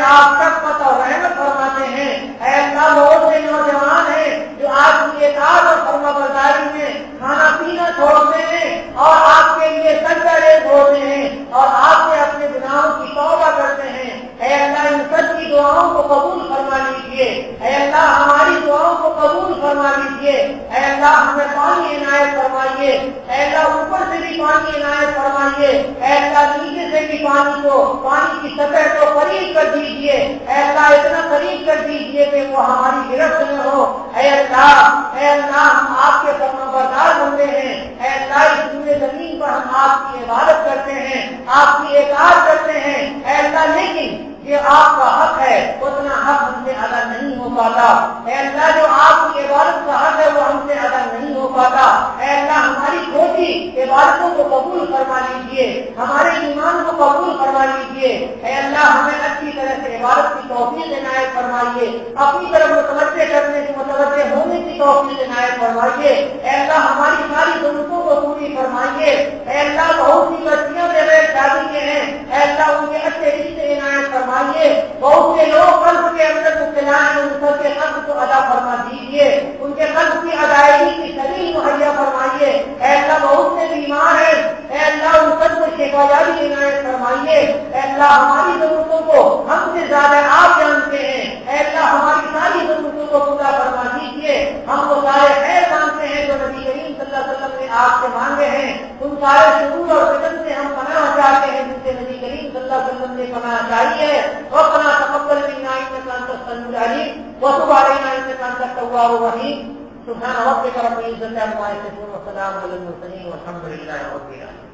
Speaker 1: آپ شفقت اور رحمت فرماتے ہیں، اے اللہ بہت سے نوجوان ہیں جو آپ کی اطاعت اور فرمانبرداری میں کھانا پینا چھوڑتے ہیں اور آپ کے لیے سجدہ ریز ہوتے ہیں اور آپ سے اپنے گناہوں کی توبہ کرتے ہیں۔ اے اللہ ان سب کی دعاؤں کو قبول فرما لیجیے، اے اللہ ہماری دعاؤں کو قبول فرما لیجیے۔ اے اللہ ہمیں پانی عنایت فرمائیے، اے اللہ اوپر سے بھی پانی عنایت فرمائیے، اے اللہ نیچے سے بھی پانی کی سطح کو قریب کر دیجیے، اے اللہ اتنا قریب کر دیجیے کہ وہ ہماری گرفت میں ہو۔ اے اللہ ہم آپ کے فرمانبردار بندے ہیں، اے اللہ اس پورے زمین پر ہم آپ کی عبادت کرتے ہیں، آپ کی اطاعت کرتے ہیں، اے اللہ لیکن یہ آپ کا حق ہے اتنا حق ہم سے ادا نہیں ہو پاتا۔ اے اللہ جو آپ کی عبادت کا حق ہے وہ ہم سے ادا نہیں ہو پاتا۔ اے اللہ ہماری چھوٹی عبادتوں کو قبول فرما لیجیے، ہمارے ایمان کو قبول فرما لیجیے۔ اے اللہ ہمیں اچھی طرح سے عبادت کی توفیق عنایت فرمائیے، اپنی طرف متوجہ ہونے کی توفیق عنایت فرمائیے۔ اے اللہ ہماری ساری ضرورتوں کو پوری فرمائیے۔ اے اللہ بہت سی بچیاں بغیر شادی کے ہیں، اے اللہ ان کے اچھے رشتے عنایت فرمائیے۔ بہت سے لوگ قرض کے اندر مبتلا ہیں، ان سب کے قرض کو ادا فرما دیجیے، ان کے قرض کی ادائیگی کی سبیل مہیا فرمائیے۔ اے اللہ بہت سے بیمار ہیں، اے اللہ ان سب کو شفا یابی عنایت فرمائیے۔ فرمائیے۔ اے اللہ ہماری ضرورتوں کو ہم سے زیادہ آپ جانتے ہیں، اے اللہ ہماری ساری ضرورتوں کو پورا فرما دیجیے۔ ہم وہ سارے خیر مانگتے ہیں جو نبی کریم صلی اللہ علیہ وسلم نے آپ سے مانگے ہیں، ان سارے شرور اور فتن سے ہم پناہ چاہتے ہیں جن سے نبی کریم صلی اللہ علیہ وسلم نے پناہ چاہی ہے۔ ربنا تقبل منا انك انت السميع العليم وتب علينا انك انت التواب الرحيم۔ سبحان ربك رب العزة عما يصفون وسلام على المرسلين والحمد لله رب العالمين۔